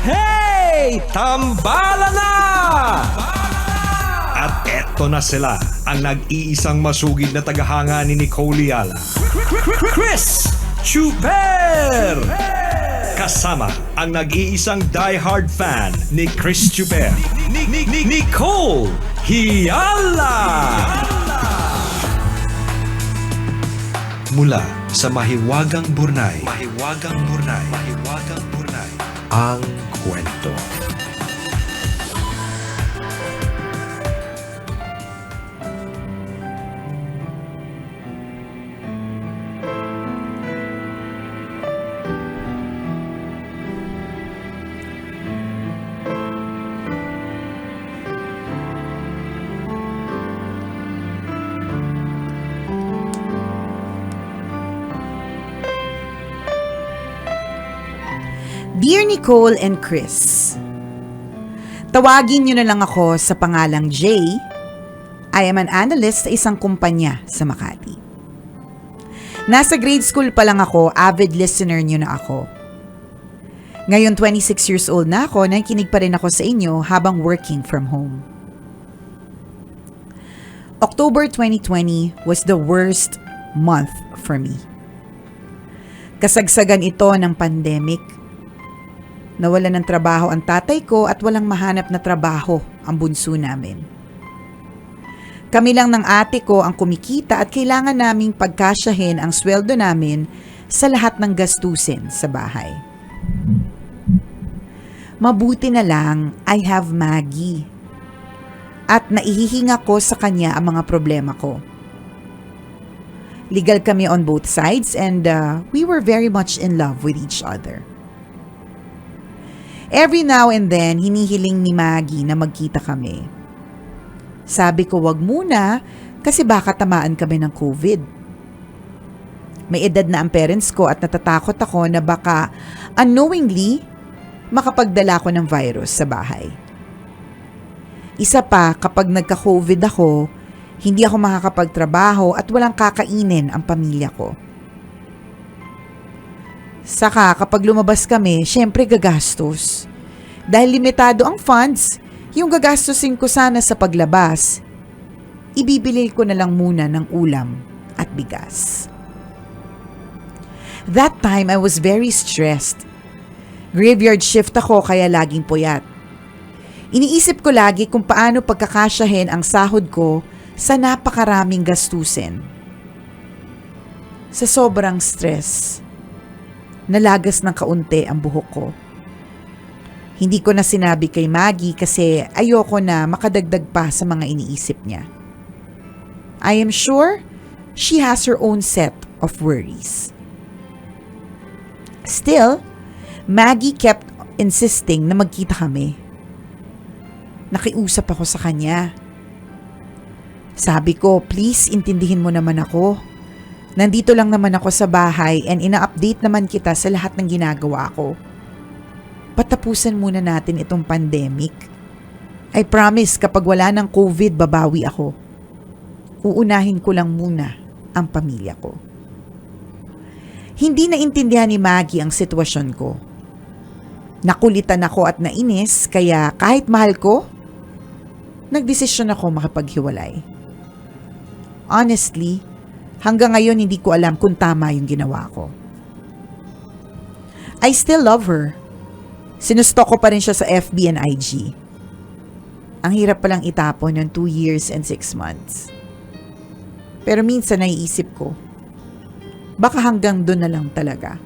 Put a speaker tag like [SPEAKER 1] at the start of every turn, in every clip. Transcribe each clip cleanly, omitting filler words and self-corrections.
[SPEAKER 1] Hey! Tambala na! At eto na sila, ang nag-iisang masugid na tagahanga ni Nicole Yala. Chris Chuper! Kasama ang nag-iisang die-hard fan ni Chris Chuper, Nicole Yala! Mula sa Mahiwagang Burnay, ang kwento.
[SPEAKER 2] Dear Nicole and Chris, tawagin niyo na lang ako sa pangalang Jay. I am an analyst sa isang kumpanya sa Makati. Nasa grade school pa lang ako, avid listener niyo na ako. Ngayon 26 years old na ako, nakikinig pa rin ako sa inyo habang working from home. October 2020 was the worst month for me. Kasagsagan ito ng pandemic. Nawalan ng trabaho ang tatay ko at walang mahanap na trabaho ang bunso namin. Kami lang ng ate ko ang kumikita at kailangan naming pagkasyahin ang sweldo namin sa lahat ng gastusin sa bahay. Mabuti na lang, I have Maggie. At naihihinga ko sa kanya ang mga problema ko. Legal kami on both sides and we were very much in love with each other. Every now and then, hinihiling ni Maggie na magkita kami. Sabi ko wag muna kasi baka tamaan kami ng COVID. May edad na ang parents ko at natatakot ako na baka unknowingly makapagdala ko ng virus sa bahay. Isa pa, kapag nagka-COVID ako, hindi ako makakapagtrabaho at walang kakainin ang pamilya ko. Saka kapag lumabas kami, syempre gagastos. Dahil limitado ang funds, yung gagastusin ko sana sa paglabas, ibibili ko na lang muna ng ulam at bigas. That time I was very stressed. Graveyard shift ako kaya laging puyat. Iniisip ko lagi kung paano pagkakasyahin ang sahod ko sa napakaraming gastusin. Sa sobrang stress, nalagas ng kaunti ang buhok ko. Hindi ko na sinabi kay Maggie kasi ayoko na makadagdag pa sa mga iniisip niya. I am sure she has her own set of worries. Still, Maggie kept insisting na magkita kami. Nakiusap ako sa kanya. Sabi ko, please intindihin mo naman ako. Nandito lang naman ako sa bahay and ina-update naman kita sa lahat ng ginagawa ko. Patapusan muna natin itong pandemic. I promise kapag wala ng COVID, babawi ako. Uunahin ko lang muna ang pamilya ko. Hindi naintindihan ni Maggie ang sitwasyon ko. Nakulitan ako at nainis kaya kahit mahal ko, nagdesisyon ako makipaghiwalay. Honestly, hanggang ngayon hindi ko alam kung tama yung ginawa ko. I still love her. Sinustok ko pa rin siya sa FB and IG. Ang hirap palang itapon ng 2 years and 6 months. Pero minsan naiisip ko, baka hanggang doon na lang talaga.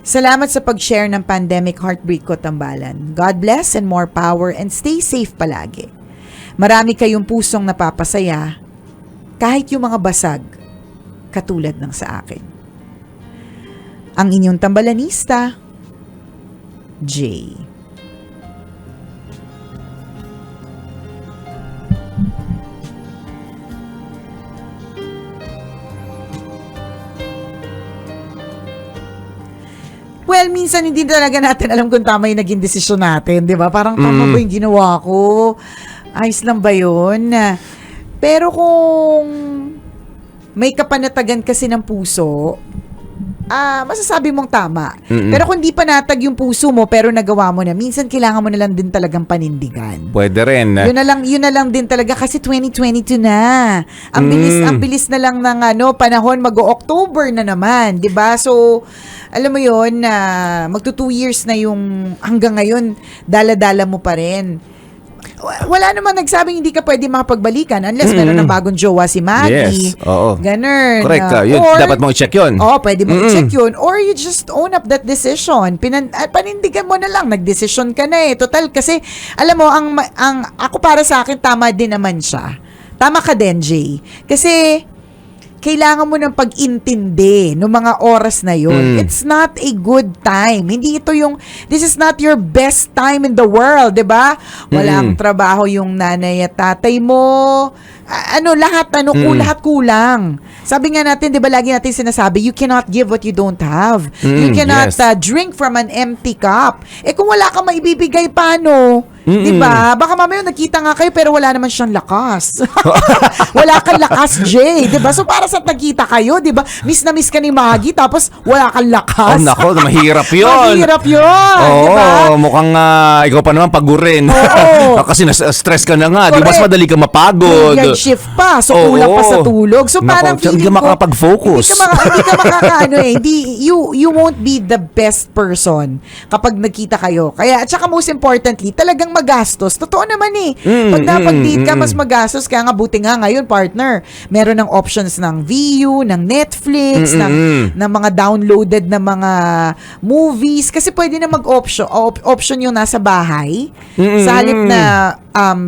[SPEAKER 2] Salamat sa pag-share ng pandemic heartbreak ko, Tambalan. God bless and more power and stay safe palagi. Marami kayong pusong napapasaya kahit yung mga basag katulad ng sa akin. Ang inyong tambalanista, Jay. Well, minsan hindi talaga natin alam kung tama yung naging desisyon natin, di ba? Parang tama ba yung ginawa ko? Ayos lang ba yun? Pero kung may kapanatagan kasi ng puso, masasabi mong tama. Pero kung di panatag yung puso mo pero nagawa mo na, minsan kailangan mo na lang din talagang panindigan.
[SPEAKER 3] Pwede rin.
[SPEAKER 2] Yun na lang din talaga kasi 2022 na. Ang bilis na lang ng panahon, mag-October na naman, 'di ba? So, alam mo 'yon, magto 2 years na yung hanggang ngayon, dala-dala mo pa rin. Wala namang nagsabing hindi ka pwede makapagbalikan unless meron ng bagong jowa si Maggie.
[SPEAKER 3] Yes, oo.
[SPEAKER 2] Ganun.
[SPEAKER 3] Correct. Yun, dapat mo i-check yun.
[SPEAKER 2] Pwede mo i-check yun. Or you just own up that decision. Panindigan mo na lang. Nagdesisyon ka na eh. Total, kasi, alam mo, ako para sa akin, tama din naman siya. Tama ka din, Jay. Kasi, kailangan mo ng pag-intindi ng mga oras na yun. It's not a good time. Hindi ito this is not your best time in the world, di ba? Walang trabaho yung nanay at tatay mo. Lahat kulang. Sabi nga natin, di ba, lagi natin sinasabi, you cannot give what you don't have. You cannot drink from an empty cup. Kung wala kang maibibigay, paano? Di ba? Baka mamaya nakita nga kayo pero wala naman siyang lakas. Wala kang lakas, Jay. Di ba? So, para sa nagkita kayo, di ba? Miss na miss ka ni Maggie tapos wala kang lakas.
[SPEAKER 3] Nako, mahirap yun.
[SPEAKER 2] Mahirap yun.
[SPEAKER 3] Oo,
[SPEAKER 2] di ba?
[SPEAKER 3] mukhang ikaw pa naman pagurin.
[SPEAKER 2] Oo.
[SPEAKER 3] Kasi stress ka na nga. Di ba? Mas madali ka mapagod.
[SPEAKER 2] Graveyard shift pa. So, kulang pa sa tulog. So, parang
[SPEAKER 3] Nako, hindi ka makapag-focus.
[SPEAKER 2] Hindi ka you won't be the best person kapag nagkita kayo. Kaya, at saka most importantly, talagang magastos. Totoo naman eh. Pag napag-date ka, mas magastos. Kaya nga, buti nga ngayon, partner, meron ng options ng Viu, ng Netflix, ng mga downloaded na mga movies. Kasi pwede na option yung nasa bahay. Sa halip na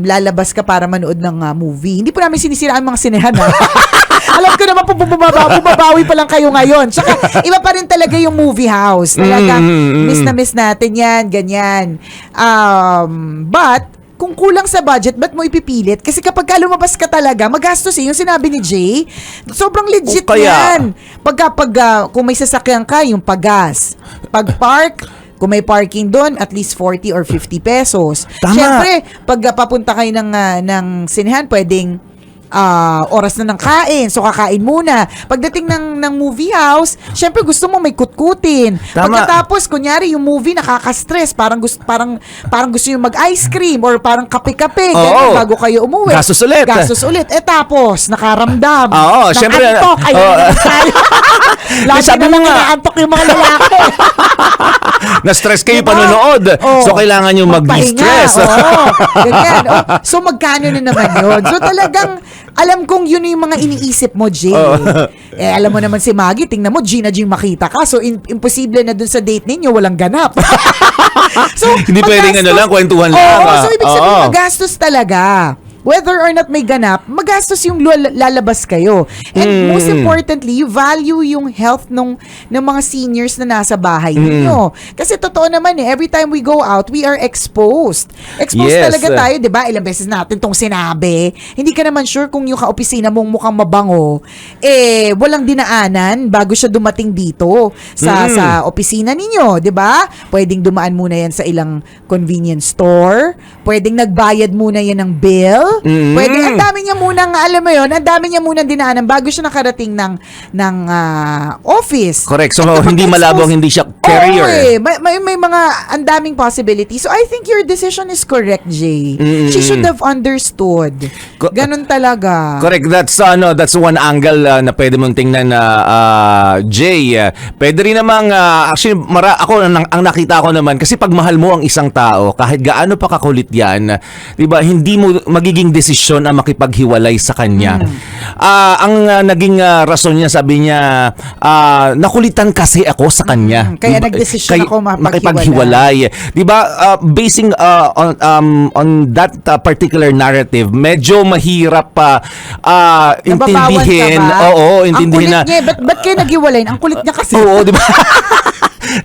[SPEAKER 2] lalabas ka para manood ng movie. Hindi po namin sinisiraan mga sinehan. Alam ko naman po, bumabawi pa lang kayo ngayon. Tsaka, iba pa rin talaga yung movie house. Talagang, miss na miss natin yan, ganyan. But, kung kulang sa budget, ba't mo ipipilit? Kasi kapag lumabas ka talaga, magastos yung sinabi ni Jay. Sobrang legit yan. Kung may sasakyan ka, yung paggas. Pag-park, kung may parking doon, at least 40 or 50 pesos.
[SPEAKER 3] Tama.
[SPEAKER 2] Siyempre, pag papunta kayo ng sinehan, pwedeng oras na ng kain. So, kakain muna. Pagdating ng movie house, syempre gusto mo may kutkutin.
[SPEAKER 3] Tama.
[SPEAKER 2] Pagkatapos, kunyari, yung movie nakaka-stress. Parang gusto yung mag-ice cream or parang kape-kape. Ganun, bago kayo umuwi.
[SPEAKER 3] Gastos ulit.
[SPEAKER 2] Tapos, nakaramdam.
[SPEAKER 3] Oo, syempre.
[SPEAKER 2] Antok. Lagi
[SPEAKER 3] sabi
[SPEAKER 2] na
[SPEAKER 3] mo
[SPEAKER 2] lang
[SPEAKER 3] nga.
[SPEAKER 2] inaantok yung mga lalaki.
[SPEAKER 3] Na-stress kayo
[SPEAKER 2] Diba?
[SPEAKER 3] panonood. So, kailangan nyo mag-distress.
[SPEAKER 2] Ganyan. So, magkano na naman yun? So, talagang, alam kong yun yung mga iniisip mo, Jay. Alam mo naman si Maggie, tingnan mo, Gina Jing makita ka. So, imposible na dun sa date ninyo, walang ganap. So,
[SPEAKER 3] hindi pwedeng lang, kwentuhan lang.
[SPEAKER 2] So, ibig sabihin, magastos talaga. Whether or not may ganap, magastos yung lalabas kayo. And most importantly, you value yung health ng mga seniors na nasa bahay ninyo. Kasi totoo naman every time we go out, we are exposed. Exposed talaga tayo, di ba? Ilang beses natin tong sinabi. Hindi ka naman sure kung yung kaopisina mong mukhang mabango, walang dinaanan bago siya dumating dito sa opisina ninyo, di ba? Pwedeng dumaan muna yan sa ilang convenience store. Pwedeng nagbayad muna yan ng bill. Pwede, ang dami niya munang, alam mo yun, ang dami niya munang dinaanan bago siya nakarating ng office.
[SPEAKER 3] Correct. So, hindi malabo, hindi siya carrier.
[SPEAKER 2] May mga, ang daming possibilities. So, I think your decision is correct, Jay. She should have understood. Ganun talaga.
[SPEAKER 3] Correct. That's one angle na pwede mong tingnan na Jay. Pwede rin namang, actually, ako, ang nakita ko naman, kasi pag mahal mo ang isang tao, kahit gaano pa kakulit yan, di ba, hindi mo magiging desisyon ang makipaghiwalay sa kanya. Ang naging rason niya, sabi niya, nakulitan kasi ako sa kanya.
[SPEAKER 2] Kaya nagdesisyon ako
[SPEAKER 3] makipaghiwalay. Di ba, basing on that particular narrative, medyo mahirap
[SPEAKER 2] Nababawan
[SPEAKER 3] intindihin.
[SPEAKER 2] ka ba?
[SPEAKER 3] Oo, intindihin
[SPEAKER 2] Ang
[SPEAKER 3] na.
[SPEAKER 2] kulit niya, ba't kayo naghiwalay? Ang kulit niya kasi.
[SPEAKER 3] Oo, di ba?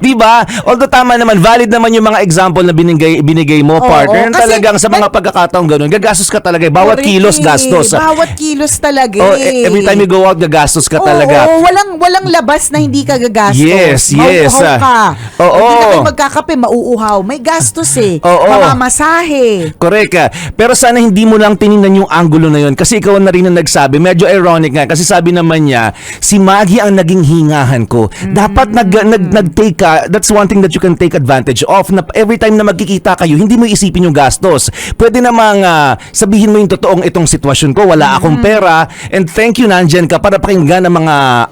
[SPEAKER 3] Di ba? Although tama naman, valid naman yung mga example na binigay mo,
[SPEAKER 2] Oo,
[SPEAKER 3] partner.
[SPEAKER 2] kasi
[SPEAKER 3] Talagang sa mga pagkakataong ganun, gagastos ka talaga. Bawat
[SPEAKER 2] Correct
[SPEAKER 3] kilos,
[SPEAKER 2] eh.
[SPEAKER 3] gastos.
[SPEAKER 2] Bawat kilos talaga
[SPEAKER 3] Oh,
[SPEAKER 2] eh.
[SPEAKER 3] every time you go out, gagastos ka talaga.
[SPEAKER 2] Oo, walang labas na hindi ka gagastos.
[SPEAKER 3] Yes, yes.
[SPEAKER 2] Mauuhaw ka.
[SPEAKER 3] Oo.
[SPEAKER 2] Hindi ka kayo magkakape, mauuhaw. May gastos eh.
[SPEAKER 3] Oo.
[SPEAKER 2] Mamamasahe.
[SPEAKER 3] Correct ka. Pero sana hindi mo lang tiningnan yung angulo na yun kasi ikaw na rin ang nagsabi. Medyo ironic nga kasi sabi naman niya, si Maggie ang naging hingahan ko. Dapat nag-take ka, that's one thing that you can take advantage of, na every time na magkikita kayo, hindi mo isipin yung gastos. Pwede namang sabihin mo yung totoong itong sitwasyon ko, wala akong pera, and thank you, nandyan ka para pakinggan ang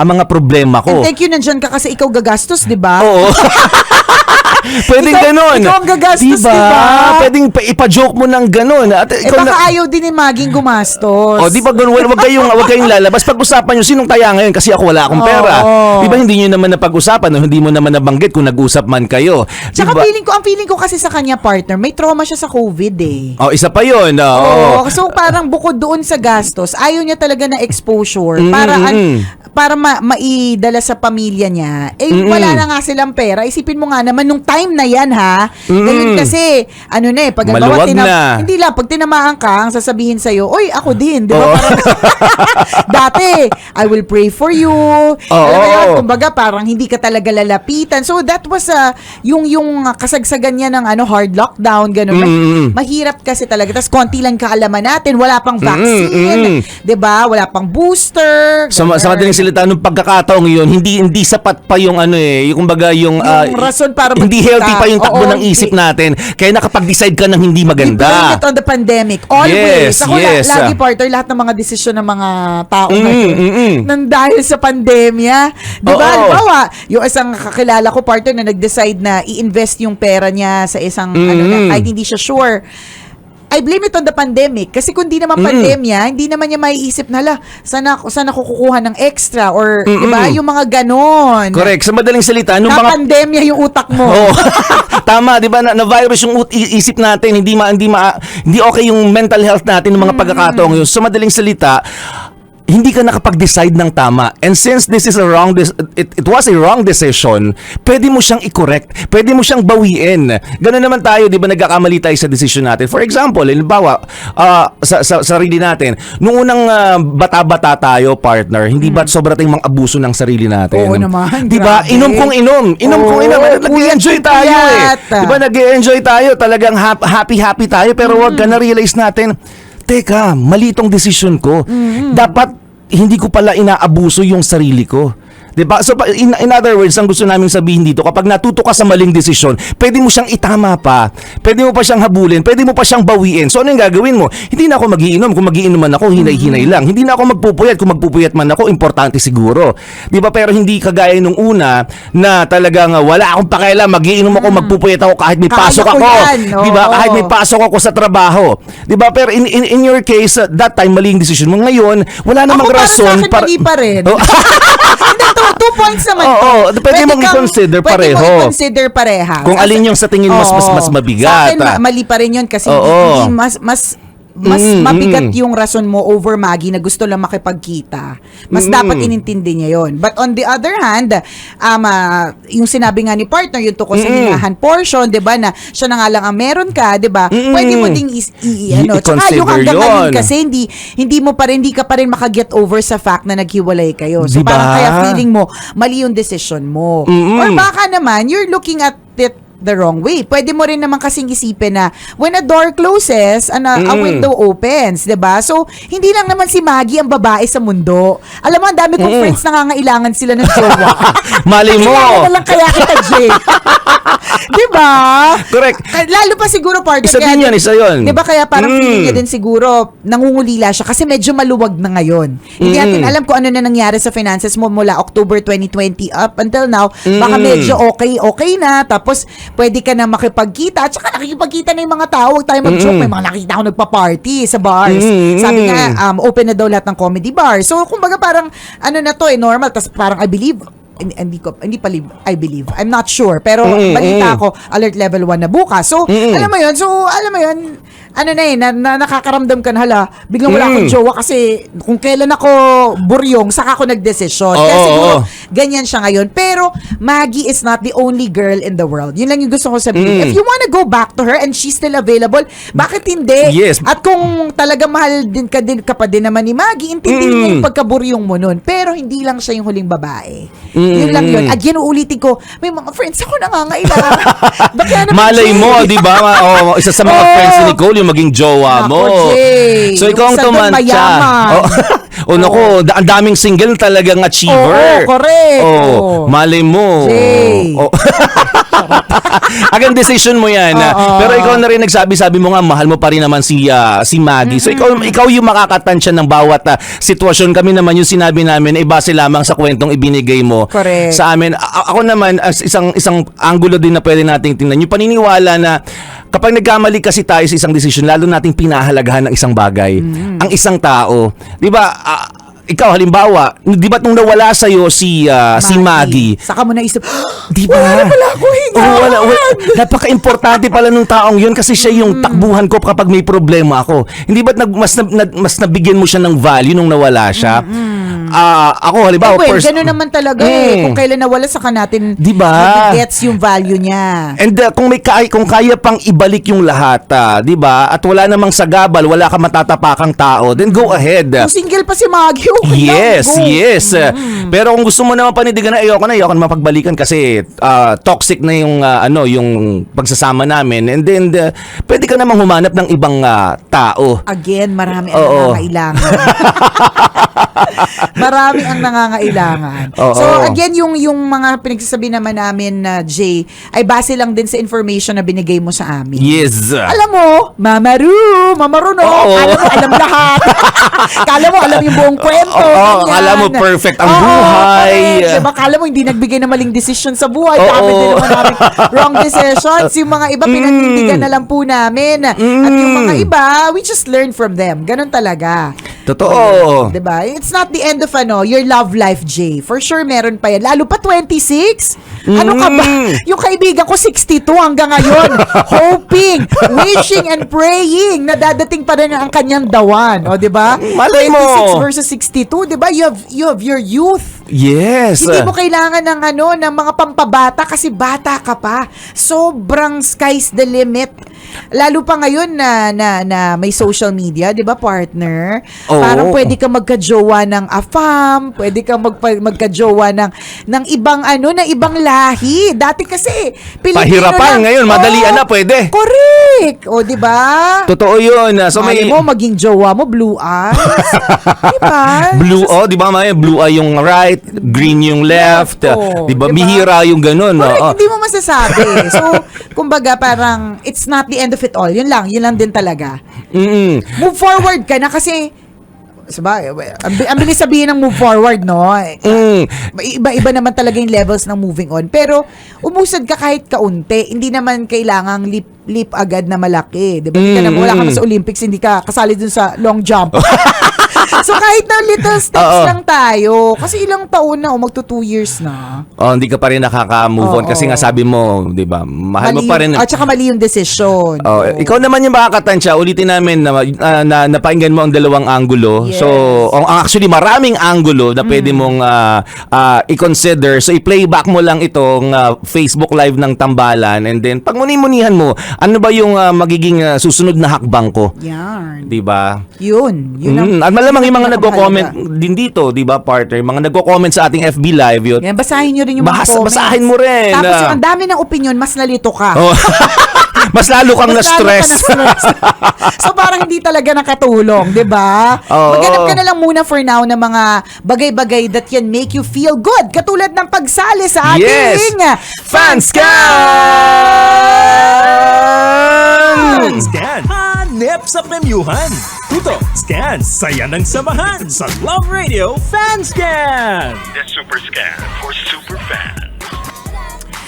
[SPEAKER 3] mga problema ko.
[SPEAKER 2] And thank you, nandyan ka kasi ikaw gagastos, di ba?
[SPEAKER 3] Oo. Pwedeng ganun.
[SPEAKER 2] Ikaw ang gagastos, diba?
[SPEAKER 3] Pwedeng ipa-joke mo ng ganun. At ikaw
[SPEAKER 2] baka ayaw din ni Maging gumastos.
[SPEAKER 3] di ba ganun? Wag kayong lalabas. Pag-usapan nyo, sinong taya ngayon kasi ako wala akong pera.
[SPEAKER 2] Oo.
[SPEAKER 3] Di ba hindi nyo naman napag-usapan o hindi mo naman nabanggit kung nag-usap man kayo.
[SPEAKER 2] Tsaka
[SPEAKER 3] Diba?
[SPEAKER 2] ang feeling ko kasi sa kanya partner, may trauma siya sa COVID eh.
[SPEAKER 3] Oh, isa pa yun.
[SPEAKER 2] Oo. So parang bukod doon sa gastos, ayaw niya talaga na exposure para maidala sa pamilya niya. Wala na nga silang pera. Isipin mo nga naman nung time na yan ha. Ganun kasi pag
[SPEAKER 3] Maluwag na.
[SPEAKER 2] hindi lang pag tinamaan ka, ang sasabihin sa iyo, "Oy, ako din." 'Di ba? Parang dati, I will pray for you. Alam mo yun, kumbaga parang hindi ka talaga lalapitan. So that was yung kasagsagan niya ng hard lockdown, ganun. Mahirap kasi talaga. Tapos konti lang kaalaman natin, wala pang vaccine, 'di ba? Wala pang booster.
[SPEAKER 3] Sa madaling salita, nung pagkakataong yun, hindi sapat pa yung yung kumbaga yung
[SPEAKER 2] rason para
[SPEAKER 3] hindi
[SPEAKER 2] magkita.
[SPEAKER 3] healthy pa yung takbo
[SPEAKER 2] Oo,
[SPEAKER 3] ng isip natin. Kaya nakapag-decide ka ng hindi
[SPEAKER 2] We blame
[SPEAKER 3] maganda.
[SPEAKER 2] it on the pandemic. Always.
[SPEAKER 3] Yes,
[SPEAKER 2] Ako
[SPEAKER 3] yes.
[SPEAKER 2] lagi partner, lahat ng mga desisyon ng mga tao ngayon nang dahil sa pandemya. Di ba?
[SPEAKER 3] Oo.
[SPEAKER 2] Halimbawa, yung isang kakilala ko partner na nag-decide na i-invest yung pera niya sa isang kahit hindi siya sure. I blame it on the pandemic. Kasi kung di naman pandemya, hindi naman niya maiisip na, saan ako kukuha ng extra or, di ba, yung mga ganon.
[SPEAKER 3] Correct. Sa madaling salita, nung mga
[SPEAKER 2] pandemya yung utak mo.
[SPEAKER 3] Oo. Tama, 'di ba? Na virus yung isip natin, hindi okay yung mental health natin ng mga pagkakataong yun. Sa madaling salita, hindi ka nakapag-decide ng tama. And since this is it was a wrong decision, pwede mo siyang i-correct. Pwede mo siyang bawiin. Ganun naman tayo, 'di ba, nagkakamali tayo sa decision natin. For example, halimbawa, sa sarili natin, nung unang bata-bata tayo, partner, hindi ba sobra tayong mga abuso ng sarili natin?
[SPEAKER 2] Oo naman,
[SPEAKER 3] 'Di ba?
[SPEAKER 2] grabe.
[SPEAKER 3] Inom kong inom. Nag-enjoy tayo eh. 'Di ba? Nag-enjoy tayo, talagang happy tayo, pero wag ka na-realize natin, teka, mali itong desisyon ko. Dapat hindi ko pala inaabuso yung sarili ko. Diba? So, in other words, ang gusto namin sabihin dito, kapag natuto ka sa maling desisyon, pwede mo siyang itama pa. Pwede mo pa siyang habulin. Pwede mo pa siyang bawiin. So, ano yung gagawin mo? Hindi na ako magiinom. Kung magiinom man ako, hinay-hinay lang. Hindi na ako magpupuyat. Kung magpupuyat man ako, importante siguro. Diba? Pero hindi kagaya nung una na talagang wala akong pakialam. Magiinom ako, magpupuyat ako kahit may pasok ako. Diba? Kahit may pasok ako sa trabaho. Diba? Pero in your case, that time, maling desisyon mo. Ngayon, wala namang rason.
[SPEAKER 2] Ako para sa akin, mali pa rin. Hindi, 2 points naman.
[SPEAKER 3] Pwede mong i-consider pareho.
[SPEAKER 2] Pwede mong i-consider parehas.
[SPEAKER 3] Kung alin yung sa tingin mas mabigat.
[SPEAKER 2] Sa akin, mali pa rin yun kasi
[SPEAKER 3] Oo.
[SPEAKER 2] hindi mas mabigat yung rason mo over Maggie na gusto lang makipagkita. Mas dapat inintindi niya yon. But on the other hand, yung sinabi nga ni partner, yung tukos sa hinahan portion, 'di ba, na siya na nga lang ang meron ka, 'di ba? Pwede mo ding tsaka yung hanggang ngayon kasi hindi ka pa rin makaget over sa fact na naghiwalay kayo. So
[SPEAKER 3] diba?
[SPEAKER 2] parang kaya feeling mo mali yung decision mo. Or baka naman you're looking at it the wrong way. Pwede mo rin naman kasing isipin na when a door closes, a window opens, 'di ba? So, hindi lang naman si Maggie ang babae sa mundo. Alam mo, ang dami kong friends nangangailangan sila ng jowa.
[SPEAKER 3] Mali mo.
[SPEAKER 2] Kailangan na lang kaya kita, Jay. 'Di ba?
[SPEAKER 3] Correct.
[SPEAKER 2] Lalo pa siguro partner.
[SPEAKER 3] Isa din yan, isa yun.
[SPEAKER 2] 'Di ba kaya parang feeling niya din siguro nangungulila siya kasi medyo maluwag na ngayon. Hindi natin alam kung ano na nangyari sa finances mo mula October 2020 up until now. Baka medyo okay na, tapos pwede ka na makipagkita at saka nakikipagkita na yung mga tao. Huwag tayo mag-joke. May mga nakita ako nagpa-party sa bars. Sabi nga, open na daw lahat ng comedy bar. So, kumbaga parang, ano na to normal. Tapos parang I believe, hindi pa I believe. I'm not sure. Pero balita ko, alert level 1 na bukas. So, alam mo yun, ano na eh, nakakaramdam ka na, hala, biglang wala akong jowa kasi kung kailan ako buryong, saka ako nagdesisyon. Kaya siguro, ganyan siya ngayon. Pero, Maggie is not the only girl in the world. Yun lang yung gusto ko sabihin. If you wanna go back to her and she's still available, bakit hindi?
[SPEAKER 3] Yes.
[SPEAKER 2] At kung talaga mahal din ka pa din naman ni Maggie, intindihin mo yung pagkaburyong mo nun. Pero, hindi lang siya yung huling babae. Yun lang yun. Again, uulitin ko, may mga friends ako nangangailangan.
[SPEAKER 3] Malay mo, di ba? Isa sa mga friends ni Nicole, yung maging jowa mo.
[SPEAKER 2] Ako, Jay.
[SPEAKER 3] So, ikaw ang
[SPEAKER 2] Yung isa doon
[SPEAKER 3] tumantya.
[SPEAKER 2] mayaman.
[SPEAKER 3] Naku, ang daming single talagang achiever.
[SPEAKER 2] Oo, correct.
[SPEAKER 3] Malay mo.
[SPEAKER 2] Jay.
[SPEAKER 3] Again, decision mo yan. Pero ikaw na rin sabi mo nga, mahal mo pa rin naman si Maggie. So, ikaw yung makakatansya ng bawat sitwasyon. Kami naman yung sinabi namin, base lamang sa kwentong ibinigay mo
[SPEAKER 2] Correct.
[SPEAKER 3] sa amin. Ako naman, as isang angulo din na pwede nating tingnan, yung paniniwala na kapag nagkamali kasi tayo sa isang desisyon, lalo nating pinahalagahan ng isang bagay, ang isang tao. Di ba, ikaw halimbawa, di ba nung nawala sa'yo si Maggie,
[SPEAKER 2] Saka mo naisip,
[SPEAKER 3] di ba?
[SPEAKER 2] wala na pala ako hingaan.
[SPEAKER 3] Napaka-importante pala nung taong yun kasi siya yung takbuhan ko kapag may problema ako. Hindi ba't mas nabigyan mo siya ng value nung nawala siya? Ako halimbawa,
[SPEAKER 2] gano'n naman talaga Kung kailan nawala, saka natin
[SPEAKER 3] di ba?
[SPEAKER 2] gets yung value niya.
[SPEAKER 3] And kung kaya pang ibalik yung lahat, 'di ba? At wala namang sagabal, wala ka matatapakang tao, then go ahead.
[SPEAKER 2] Kung single pa si Maggie, okay
[SPEAKER 3] Yes,
[SPEAKER 2] lang, go.
[SPEAKER 3] yes. Pero kung gusto mo naman panindigan na ayoko na mapagbalikan kasi toxic na yung yung pagsasama namin, and then pwede ka namang humanap ng ibang tao.
[SPEAKER 2] Again, marami ang nangangailangan. Marami ang nangangailangan. So again, yung mga pinagsasabi naman namin na Jay, ay base lang din sa information na binigay mo sa amin.
[SPEAKER 3] Yes.
[SPEAKER 2] Alam mo, Mama Ru, no? Alam lahat. Kala mo, alam yung buong kwento.
[SPEAKER 3] Kala mo perfect ang buhay.
[SPEAKER 2] Diba, kala mo hindi nagbigay na maling desisyon sa buhay. Kami din naman namin wrong decisions. Yung mga iba, pinanindigan na lang po namin. At yung mga iba, we just learn from them. Ganon talaga.
[SPEAKER 3] Totoo.
[SPEAKER 2] Diba? It's not the end of your love life, Jay. For sure, meron pa yan. Lalo pa 26. Ano ka ba? Yung kaibigan ko 62 hanggang ngayon. Hoping, wishing, and praying na dadating pa rin ang kanyang dawan. O, diba?
[SPEAKER 3] Malay mo.
[SPEAKER 2] 26 versus 62, diba? You have your youth.
[SPEAKER 3] Yes.
[SPEAKER 2] Hindi mo kailangan ng mga pampabata kasi bata ka pa. Sobrang sky's the limit. Lalo pa ngayon na may social media, 'di ba, partner? Parang pwede ka magka-jowa ng AFAM, pwede ka magka-jowa ng ibang ng ibang lahi. Dati kasi Pilipino
[SPEAKER 3] pahirapan
[SPEAKER 2] lang.
[SPEAKER 3] ngayon, madalian na pwede.
[SPEAKER 2] Correct. O, 'di ba?
[SPEAKER 3] Totoo 'yun. So
[SPEAKER 2] Mali mo maging jowa mo blue eyes. 'Di ba?
[SPEAKER 3] Di ba may blue eye yung right, green yung left, di ba?
[SPEAKER 2] Diba?
[SPEAKER 3] Bihira yung ganun.
[SPEAKER 2] Correct, hindi mo masasabi. So, kumbaga parang it's not the end of it all. Yun lang din talaga. Move forward ka na kasi ang bilis sabihin ng move forward, no? Iba-iba naman talaga yung levels ng moving on. Pero, umusad ka kahit kaunti. Hindi naman kailangang leap agad na malaki. Diba? Wala ka na sa Olympics, hindi ka kasali dun sa long jump. So, kahit na little steps lang tayo. Kasi ilang taon na, magto 2 years na.
[SPEAKER 3] Hindi ka pa rin nakaka-move on kasi nga sabi mo, di ba, mahal mo pa rin.
[SPEAKER 2] At saka mali yung decision.
[SPEAKER 3] Ikaw naman yung makakatansya, ulitin namin na napakinggan mo ang dalawang anggulo.
[SPEAKER 2] Yes.
[SPEAKER 3] So, actually, maraming anggulo na pwede mong i-consider. So, i-playback mo lang itong Facebook Live ng Tambalan and then, pag muni-munihan mo, ano ba yung magiging susunod na hakbang ko?
[SPEAKER 2] Yan.
[SPEAKER 3] Di ba?
[SPEAKER 2] Yun.
[SPEAKER 3] At malamang yung mga nagko-comment din dito, di ba, partner? Mga nagko-comment sa ating FB Live yun.
[SPEAKER 2] Yan, basahin nyo rin yung mga comments.
[SPEAKER 3] Basahin mo rin.
[SPEAKER 2] Tapos yung ang dami ng opinion, mas nalito ka.
[SPEAKER 3] Mas lalo kang na-stress.
[SPEAKER 2] So parang hindi talaga nakatulong, di ba? Maghanap ka na lang muna for now ng mga bagay-bagay that can make you feel good. Katulad ng pagsali sa ating
[SPEAKER 3] Fanscan!
[SPEAKER 4] Scan! Hanep sa premyuhan! Tuto, scan, saya ng samahan sa Love Radio Fanscan!
[SPEAKER 5] The Super Scan for super fans.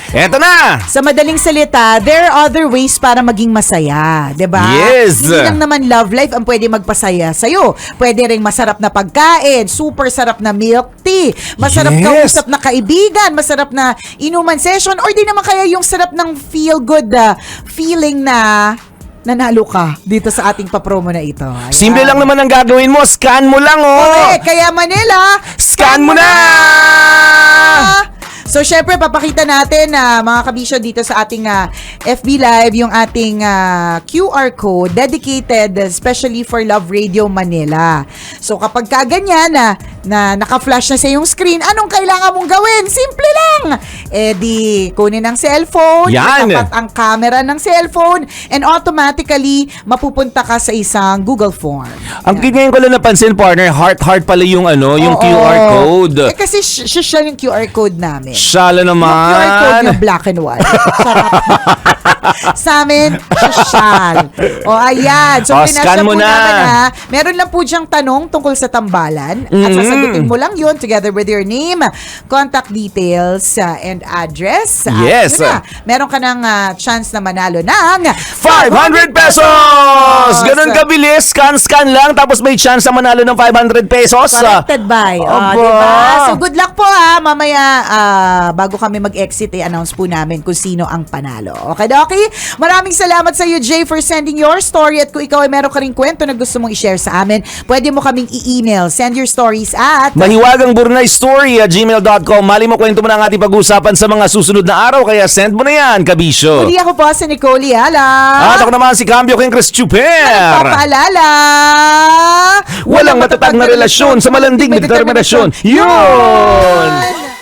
[SPEAKER 3] Eto na!
[SPEAKER 2] Sa madaling salita, there are other ways para maging masaya, 'di ba?
[SPEAKER 3] Yes.
[SPEAKER 2] Hindi lang naman love life ang pwede magpasaya sa'yo. Pwede ring masarap na pagkain, super sarap na milk tea, masarap
[SPEAKER 3] Yes.
[SPEAKER 2] kausap na kaibigan, masarap na inuman session, or di naman kaya yung sarap ng feel good feeling na nanalo ka dito sa ating papromo na ito. Ayan.
[SPEAKER 3] Simple lang naman ang gagawin mo. Scan mo lang, oh!
[SPEAKER 2] Correct. Kaya Manila,
[SPEAKER 3] Scan mo na!
[SPEAKER 2] So, syempre, papakita natin na mga kabisyo dito sa ating FB Live, yung ating QR code dedicated especially for Love Radio Manila. So, kapag kaganyan na naka-flash na sa iyong screen, anong kailangan mong gawin? Simple lang! Di kunin ang cellphone,
[SPEAKER 3] Yan.
[SPEAKER 2] itapat ang camera ng cellphone, and automatically, mapupunta ka sa isang Google Form.
[SPEAKER 3] Ang ngayon ko lang napansin, partner, heart
[SPEAKER 2] Oh,
[SPEAKER 3] pala yung yung
[SPEAKER 2] Oo.
[SPEAKER 3] QR code.
[SPEAKER 2] kasi siya yung QR code namin.
[SPEAKER 3] Shala
[SPEAKER 2] Yung QR code
[SPEAKER 3] naman.
[SPEAKER 2] nyo, black and white. Sarap. Sa amin, social. O, ayan. So,
[SPEAKER 3] O, scan mo
[SPEAKER 2] po
[SPEAKER 3] na.
[SPEAKER 2] namin, meron lang po diyang tanong tungkol sa tambalan. At sasagutin mo lang yun together with your name, contact details, and address. At
[SPEAKER 3] Yes.
[SPEAKER 2] yun na, meron ka ng chance na manalo ng
[SPEAKER 3] 500 pesos! Ganun kabilis, scan lang, tapos may chance na manalo ng 500 pesos.
[SPEAKER 2] Corrected by.
[SPEAKER 3] Aba.
[SPEAKER 2] Diba? So, good luck po mamaya, bago kami mag-exit, i-announce po namin kung sino ang panalo. Okay, Doki? Maraming salamat sa iyo, Jay, for sending your story. At kung ikaw ay meron ka ring kwento na gusto mong i-share sa amin, pwede mo kaming i-email. Send your stories at
[SPEAKER 3] Mahiwagang Burnay Story at gmail.com. Mali mo, kwento mo na ang ating pag-uusapan sa mga susunod na araw, kaya send mo na yan, kabisyo.
[SPEAKER 2] Muli ako po si Nicole Yala.
[SPEAKER 3] At ako naman si Cambio King Chris Chuper.
[SPEAKER 2] Papaalala,
[SPEAKER 3] Walang matatag na relasyon sa malanding na determinasyon. Yun!